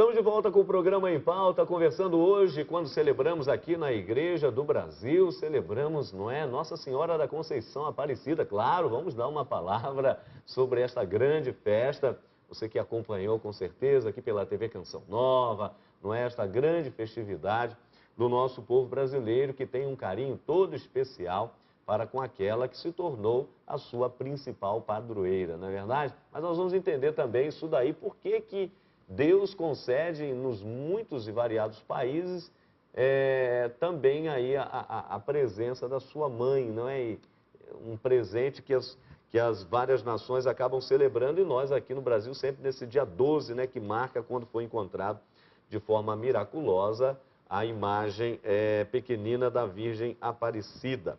Estamos de volta com o programa Em Pauta, conversando hoje, quando celebramos aqui na Igreja do Brasil, celebramos, não é, Nossa Senhora da Conceição Aparecida. Claro, vamos dar uma palavra sobre esta grande festa. Você que acompanhou com certeza aqui pela TV Canção Nova, não é, esta grande festividade do nosso povo brasileiro, que tem um carinho todo especial para com aquela que se tornou a sua principal padroeira, não é verdade? Mas nós vamos entender também isso daí, por que Deus concede nos muitos e variados países também aí a presença da sua mãe, não é? E um presente que as várias nações acabam celebrando, e nós aqui no Brasil sempre nesse dia 12, né, que marca quando foi encontrado de forma miraculosa a imagem pequenina da Virgem Aparecida.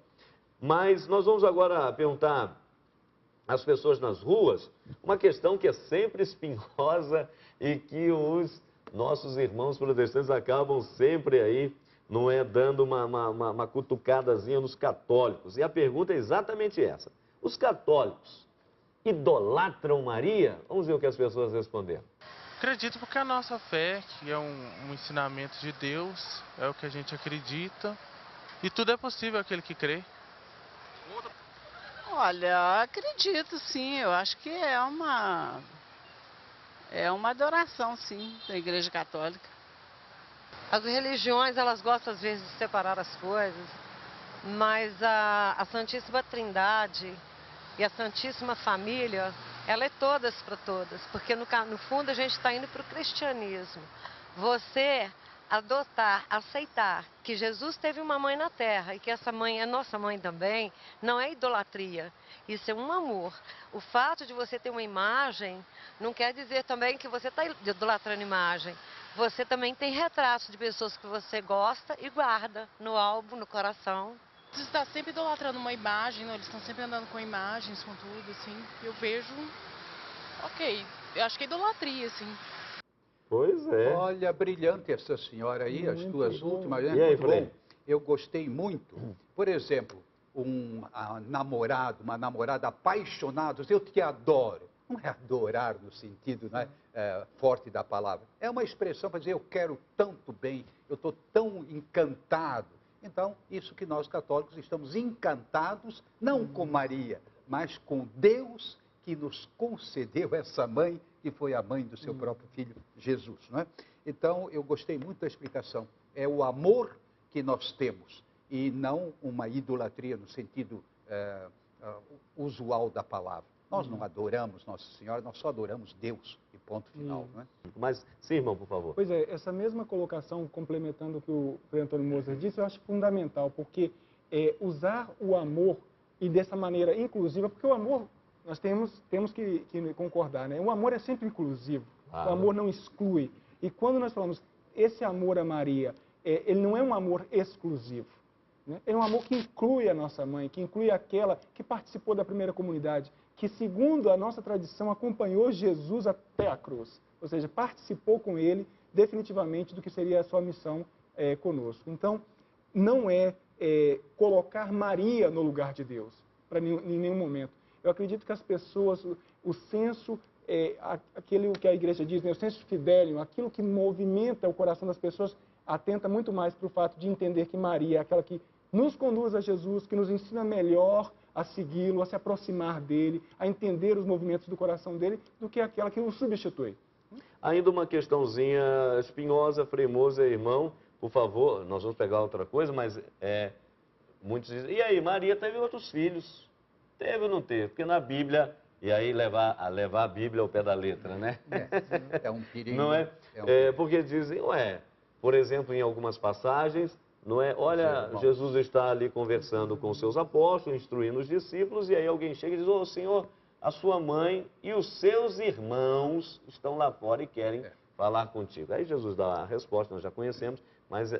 Mas nós vamos agora perguntar às pessoas nas ruas uma questão que é sempre espinhosa e que os nossos irmãos protestantes acabam sempre aí, não é, dando uma cutucadazinha nos católicos. E a pergunta é exatamente essa. Os católicos idolatram Maria? Vamos ver o que as pessoas responderam. Acredito porque a nossa fé, que é um ensinamento de Deus, é o que a gente acredita. E tudo é possível àquele que crê. Olha, acredito sim, eu acho que é uma adoração sim, da Igreja Católica. As religiões, elas gostam às vezes de separar as coisas, mas a Santíssima Trindade e a Santíssima Família, ela é todas para todas, porque no fundo a gente está indo para o cristianismo. Você adotar, aceitar que Jesus teve uma mãe na terra e que essa mãe é nossa mãe também, não é idolatria, isso é um amor. O fato de você ter uma imagem não quer dizer também que você está idolatrando imagem. Você também tem retratos de pessoas que você gosta e guarda no álbum, no coração. Você está sempre idolatrando uma imagem, não? Eles estão sempre andando com imagens, com tudo, assim. Eu vejo, ok, eu acho que é idolatria, assim. Pois é. Olha, brilhante essa senhora aí, as duas últimas, né? E aí, Muito Frei? bom. Eu gostei muito. Por exemplo, namorado, uma namorada apaixonados, eu te adoro. Não é adorar no sentido, né, forte da palavra. É uma expressão para dizer eu quero tanto bem, eu estou tão encantado. Então, isso que nós católicos estamos encantados, não com Maria, mas com Deus que nos concedeu essa mãe, que foi a mãe do seu próprio filho, Jesus. Não é? Então, eu gostei muito da explicação. É o amor que nós temos e não uma idolatria no sentido usual da palavra. Nós não adoramos Nossa Senhora, nós só adoramos Deus, e ponto final. Não é? Mas, sim, irmão, por favor. Pois é, essa mesma colocação, complementando o que o Frei Antônio Moser disse, eu acho fundamental, porque usar o amor e dessa maneira inclusiva, porque o amor, nós temos que concordar, né? O amor é sempre inclusivo, o amor não exclui. E quando nós falamos esse amor a Maria, ele não é um amor exclusivo, né? É um amor que inclui a nossa mãe, que inclui aquela que participou da primeira comunidade, que, segundo a nossa tradição, acompanhou Jesus até a cruz. Ou seja, participou com ele definitivamente do que seria a sua missão conosco. Então, não é colocar Maria no lugar de Deus, em nenhum momento. Eu acredito que as pessoas, o senso, aquilo que a igreja diz, né, o senso fidelium, aquilo que movimenta o coração das pessoas, atenta muito mais para o fato de entender que Maria é aquela que nos conduz a Jesus, que nos ensina melhor a segui-lo, a se aproximar dele, a entender os movimentos do coração dele, do que aquela que o substitui. Ainda uma questãozinha espinhosa, Frei Moser, irmão, por favor, nós vamos pegar outra coisa, mas muitos dizem, e aí, Maria teve outros filhos? Teve ou não teve? Porque na Bíblia, e aí levar a Bíblia ao pé da letra, né? É um perigo. Não é? Porque dizem, por exemplo, em algumas passagens, não é? Olha, Jesus está ali conversando com os seus apóstolos, instruindo os discípulos, e aí alguém chega e diz, ô Senhor, a sua mãe e os seus irmãos estão lá fora e querem falar contigo. Aí Jesus dá a resposta, nós já conhecemos, mas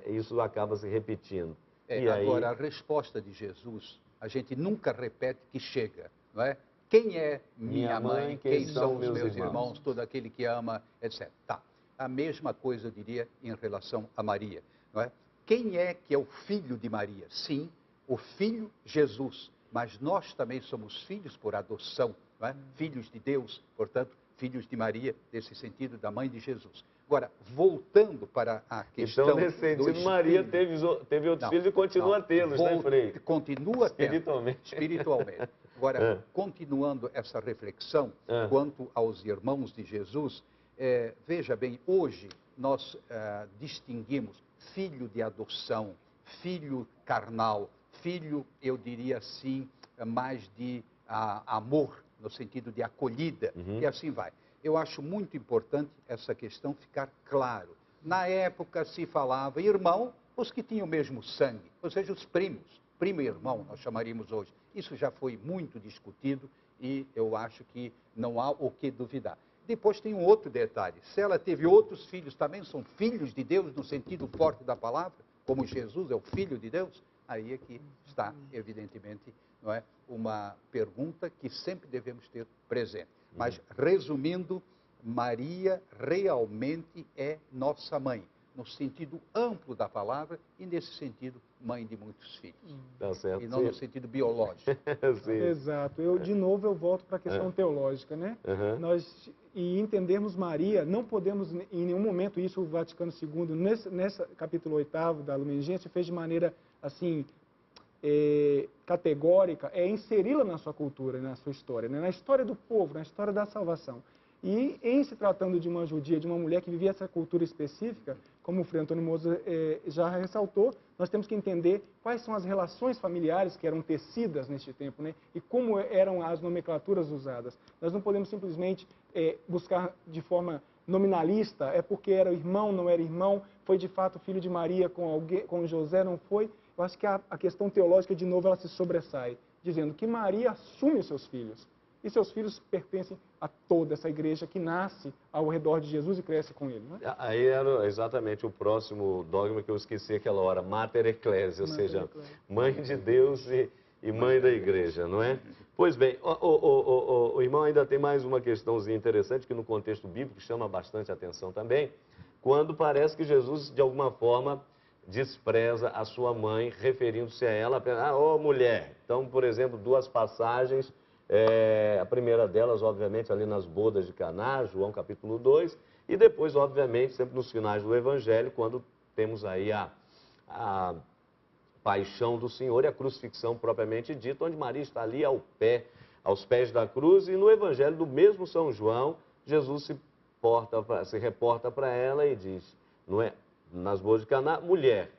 isso acaba se repetindo. E agora, a resposta de Jesus, a gente nunca repete que chega, não é? Quem é minha mãe, quem são os meus irmãos, todo aquele que ama, etc. Tá. A mesma coisa eu diria em relação a Maria, não é? Quem é que é o filho de Maria? Sim, o filho Jesus. Mas nós também somos filhos por adoção, não é? Filhos de Deus, portanto, filhos de Maria, nesse sentido, da mãe de Jesus. Agora, voltando para a questão... Então, nesse sentido, Maria teve outros filhos e continua a tê-los, né, Frei? Continua tendo. Espiritualmente. Espiritualmente. Agora, continuando essa reflexão quanto aos irmãos de Jesus, veja bem, hoje nós distinguimos filho de adoção, filho carnal, filho, eu diria assim, mais de amor, no sentido de acolhida, e assim vai. Eu acho muito importante essa questão ficar claro. Na época se falava irmão, os que tinham o mesmo sangue, ou seja, os primos, primo e irmão, nós chamaríamos hoje. Isso já foi muito discutido e eu acho que não há o que duvidar. Depois tem um outro detalhe, se ela teve outros filhos, também são filhos de Deus no sentido forte da palavra, como Jesus é o Filho de Deus, aí é que está, evidentemente, não é, uma pergunta que sempre devemos ter presente. Mas, resumindo, Maria realmente é nossa mãe, no sentido amplo da palavra e, nesse sentido, mãe de muitos filhos. Tá certo, e não no sentido biológico. Exato. De novo, eu volto para a questão teológica, né? E entendermos Maria, não podemos em nenhum momento, isso o Vaticano II, nesse capítulo 8º da Lumen Gentium, fez de maneira, assim, categórica, inseri-la na sua cultura, na sua história, né? Na história do povo, na história da salvação. E em se tratando de uma judia, de uma mulher que vivia essa cultura específica, como o Frei Antônio Moser já ressaltou, nós temos que entender quais são as relações familiares que eram tecidas neste tempo, né? E como eram as nomenclaturas usadas. Nós não podemos simplesmente buscar de forma nominalista, porque era irmão, não era irmão, foi de fato filho de Maria com José, não foi. Eu acho que a questão teológica, de novo, ela se sobressai, dizendo que Maria assume os seus filhos. E seus filhos pertencem a toda essa igreja que nasce ao redor de Jesus e cresce com ele. Né? Aí era exatamente o próximo dogma que eu esqueci aquela hora, Mater Ecclesia, ou seja, mãe de Deus e mãe da igreja, não é? Pois bem, o irmão ainda tem mais uma questãozinha interessante que no contexto bíblico chama bastante atenção também, quando parece que Jesus, de alguma forma, despreza a sua mãe, referindo-se a ela apenas, mulher. Então, por exemplo, duas passagens. A primeira delas, obviamente, ali nas bodas de Caná, João capítulo 2, e depois, obviamente, sempre nos finais do Evangelho, quando temos aí a paixão do Senhor e a crucifixão propriamente dita, onde Maria está ali aos pés da cruz, e no Evangelho do mesmo São João, Jesus se reporta para ela e diz, não é, nas bodas de Caná, mulher,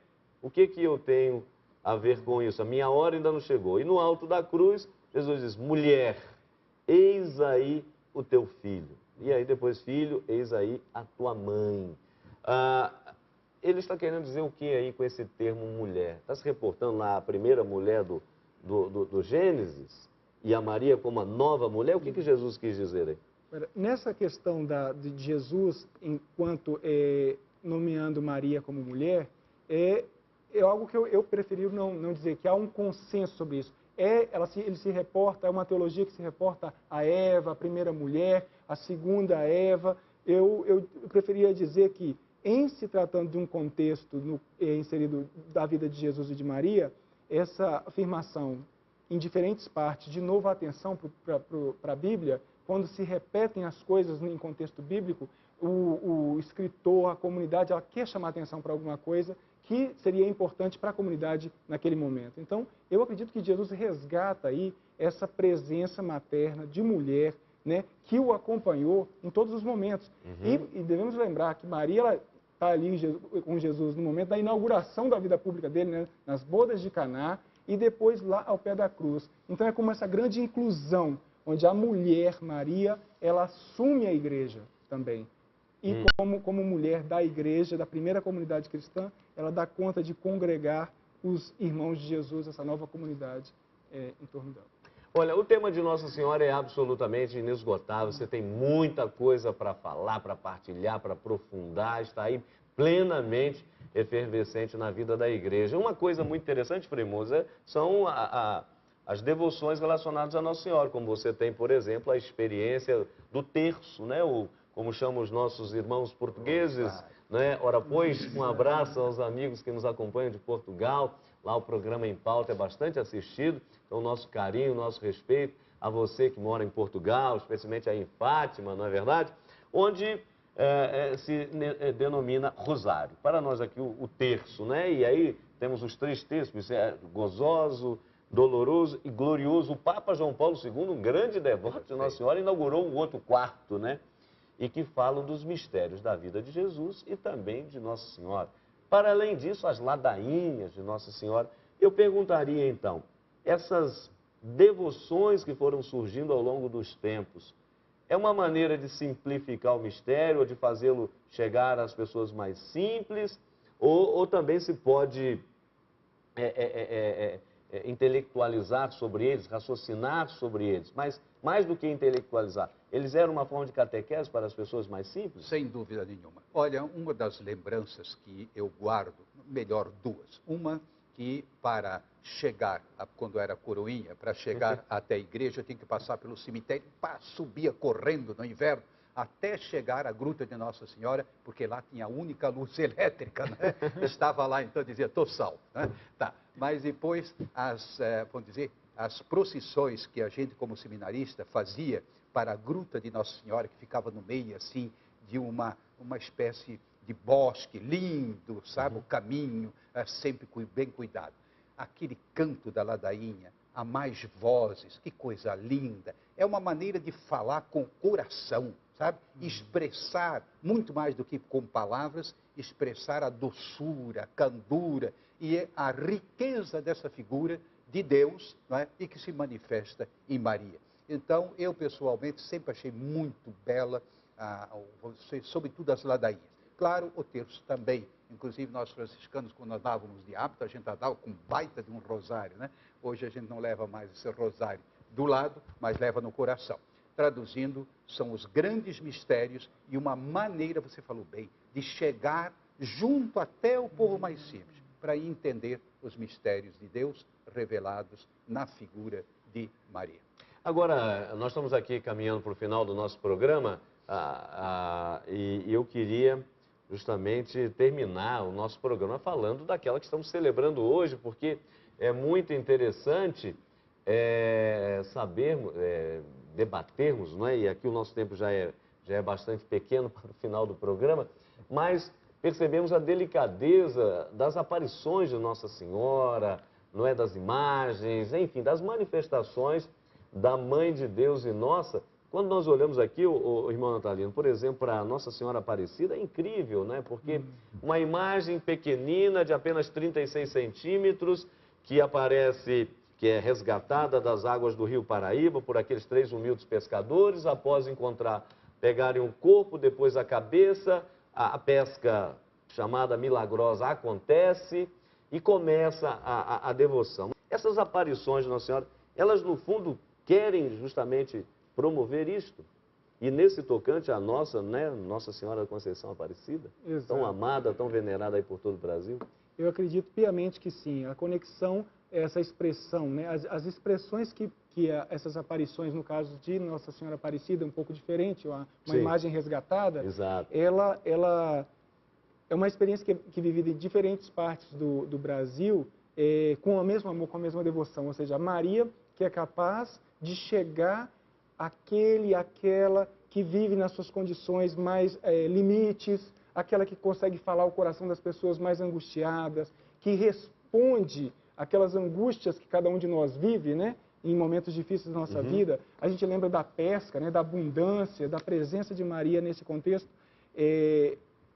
o que eu tenho a ver com isso? A minha hora ainda não chegou. E no alto da cruz, Jesus diz, mulher, eis aí o teu filho. E aí depois, filho, eis aí a tua mãe. Ele está querendo dizer o que aí com esse termo mulher? Está se reportando lá a primeira mulher do Gênesis e a Maria como a nova mulher? O que Jesus quis dizer aí? Nessa questão de Jesus, enquanto nomeando Maria como mulher, é algo que eu preferi não dizer, que há um consenso sobre isso. Ele se reporta, é uma teologia que se reporta a Eva, a primeira mulher, a segunda Eva. Eu preferia dizer que, em se tratando de um contexto inserido da vida de Jesus e de Maria, essa afirmação em diferentes partes, de novo a atenção para a Bíblia, quando se repetem as coisas em contexto bíblico, o escritor, a comunidade, ela quer chamar atenção para alguma coisa que seria importante para a comunidade naquele momento. Então, eu acredito que Jesus resgata aí essa presença materna de mulher, né, que o acompanhou em todos os momentos. E devemos lembrar que Maria está ali com Jesus no momento da inauguração da vida pública dele, né, nas bodas de Caná, e depois lá ao pé da cruz. Então, é como essa grande inclusão, onde a mulher, Maria, ela assume a igreja também. E como mulher da igreja, da primeira comunidade cristã, ela dá conta de congregar os irmãos de Jesus, essa nova comunidade em torno dela. Olha, o tema de Nossa Senhora é absolutamente inesgotável. Você tem muita coisa para falar, para partilhar, para aprofundar. Está aí plenamente efervescente na vida da igreja. Uma coisa muito interessante, Frei Moser, são as devoções relacionadas a Nossa Senhora, como você tem, por exemplo, a experiência do terço, né? Como chamam os nossos irmãos portugueses, né? Ora, pois, um abraço aos amigos que nos acompanham de Portugal. Lá o programa Em Pauta é bastante assistido. Então, nosso carinho, nosso respeito a você que mora em Portugal, especialmente aí em Fátima, não é verdade? Onde denomina rosário. Para nós aqui o terço, né? E aí temos os 3 terços, gozoso, doloroso e glorioso. O Papa João Paulo II, um grande devoto de Nossa Senhora, inaugurou um outro quarto, né? E que falam dos mistérios da vida de Jesus e também de Nossa Senhora. Para além disso, as ladainhas de Nossa Senhora. Eu perguntaria então, essas devoções que foram surgindo ao longo dos tempos, é uma maneira de simplificar o mistério, ou de fazê-lo chegar às pessoas mais simples, ou também se pode intelectualizar sobre eles, raciocinar sobre eles, mas mais do que intelectualizar, eles eram uma forma de catequese para as pessoas mais simples? Sem dúvida nenhuma. Olha, uma das lembranças que eu guardo, melhor 2. Uma que para chegar, quando era coroinha, para chegar até a igreja, eu tinha que passar pelo cemitério, subia correndo no inverno, até chegar à Gruta de Nossa Senhora, porque lá tinha a única luz elétrica, né? Estava lá, então dizia, estou salvo. Né? Tá. Mas depois, vamos dizer, as procissões que a gente, como seminarista, fazia para a Gruta de Nossa Senhora, que ficava no meio, assim, de uma espécie de bosque lindo, sabe? O caminho sempre bem cuidado. Aquele canto da ladainha, a mais vozes, que coisa linda. É uma maneira de falar com o coração, sabe? Expressar, muito mais do que com palavras, expressar a doçura, a candura e a riqueza dessa figura de Deus, não é? E que se manifesta em Maria. Então, eu pessoalmente sempre achei muito bela, sobretudo as ladainhas. Claro, o terço também. Inclusive, nós franciscanos, quando nós dávamos de hábito, a gente andava com baita de um rosário, né? Hoje a gente não leva mais esse rosário do lado, mas leva no coração. Traduzindo, são os grandes mistérios e uma maneira, você falou bem, de chegar junto até o povo mais simples, para entender os mistérios de Deus revelados na figura de Maria. Agora, nós estamos aqui caminhando para o final do nosso programa e eu queria justamente terminar o nosso programa falando daquela que estamos celebrando hoje, porque é muito interessante sabermos, debatermos, não é? E aqui o nosso tempo já é bastante pequeno para o final do programa, mas percebemos a delicadeza das aparições de Nossa Senhora, não é? Das imagens, enfim, das manifestações da Mãe de Deus e nossa. Quando nós olhamos aqui, o irmão Natalino, por exemplo, para a Nossa Senhora Aparecida, é incrível, né? Porque uma imagem pequenina de apenas 36 centímetros, que aparece, que é resgatada das águas do Rio Paraíba por aqueles 3 humildes pescadores, após pegarem o corpo, depois a cabeça, a pesca chamada milagrosa acontece e começa a devoção. Essas aparições de Nossa Senhora, elas no fundo querem justamente promover isto. E nesse tocante a nossa, né, Nossa Senhora da Conceição Aparecida, Exato. Tão amada, tão venerada aí por todo o Brasil. Eu acredito piamente que sim. A conexão, essa expressão, né, as expressões que essas aparições, no caso de Nossa Senhora Aparecida, um pouco diferente, uma imagem resgatada, exato, ela é uma experiência que é vivida em diferentes partes do Brasil, com o mesmo amor, com a mesma devoção. Ou seja, a Maria, que é capaz de chegar aquela que vive nas suas condições mais limites, aquela que consegue falar o coração das pessoas mais angustiadas, que responde aquelas angústias que cada um de nós vive, né? Em momentos difíceis da nossa vida. A gente lembra da pesca, né? Da abundância, da presença de Maria nesse contexto.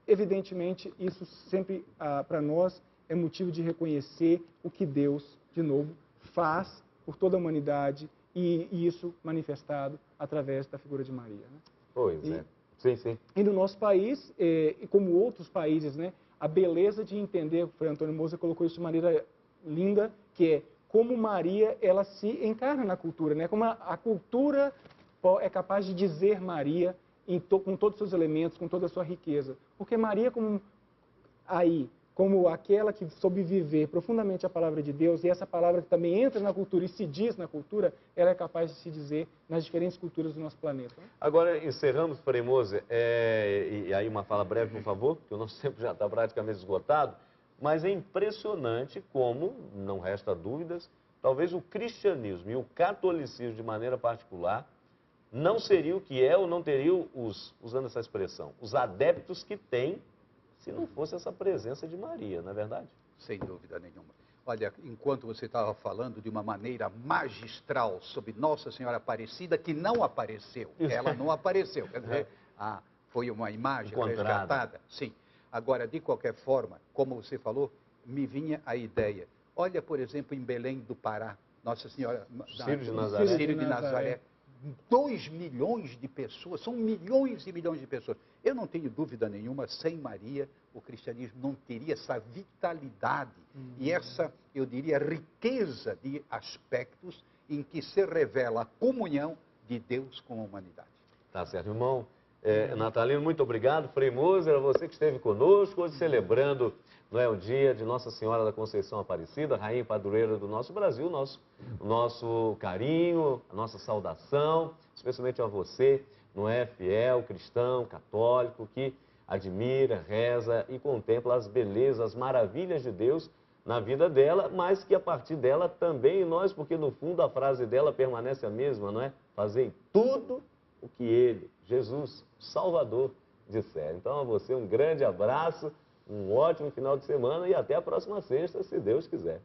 Evidentemente, isso sempre, para nós, é motivo de reconhecer o que Deus, de novo, faz por toda a humanidade, e isso manifestado através da figura de Maria. Né? Pois é. Sim, sim. E no nosso país, e como outros países, né, a beleza de entender, o Frei Antônio Moser colocou isso de maneira linda, que é como Maria ela se encarna na cultura, né? Como a cultura é capaz de dizer Maria com todos os seus elementos, com toda a sua riqueza. Porque Maria, como aquela que soube viver profundamente a palavra de Deus, e essa palavra que também entra na cultura e se diz na cultura, ela é capaz de se dizer nas diferentes culturas do nosso planeta. Né? Agora, encerramos, Frei Moser, e aí uma fala breve, por favor, porque o nosso tempo já está praticamente esgotado, mas é impressionante como, não resta dúvidas, talvez o cristianismo e o catolicismo, de maneira particular, não seria o que é ou não teria usando essa expressão, os adeptos que tem, se não fosse essa presença de Maria, não é verdade? Sem dúvida nenhuma. Olha, enquanto você estava falando de uma maneira magistral sobre Nossa Senhora Aparecida, que não apareceu, ela não apareceu, quer dizer, foi uma imagem resgatada. Sim. Agora, de qualquer forma, como você falou, me vinha a ideia. Olha, por exemplo, em Belém do Pará, Nossa Senhora... Círio de Nazaré. Círio de Nazaré. 2 milhões de pessoas, são milhões e milhões de pessoas. Eu não tenho dúvida nenhuma, sem Maria, o cristianismo não teria essa vitalidade e essa, eu diria, riqueza de aspectos em que se revela a comunhão de Deus com a humanidade. Tá certo, irmão. Natalino, muito obrigado. Frei Moser, você que esteve conosco, hoje celebrando, não é, o dia de Nossa Senhora da Conceição Aparecida, Rainha e Padroeira do nosso Brasil, o nosso carinho, a nossa saudação, especialmente a você, não é, fiel, cristão, católico, que admira, reza e contempla as belezas, as maravilhas de Deus na vida dela, mas que a partir dela também nós, porque no fundo a frase dela permanece a mesma, não é? Fazei tudo o que Ele, Jesus, o Salvador, disser. Então a você um grande abraço, um ótimo final de semana e até a próxima sexta, se Deus quiser.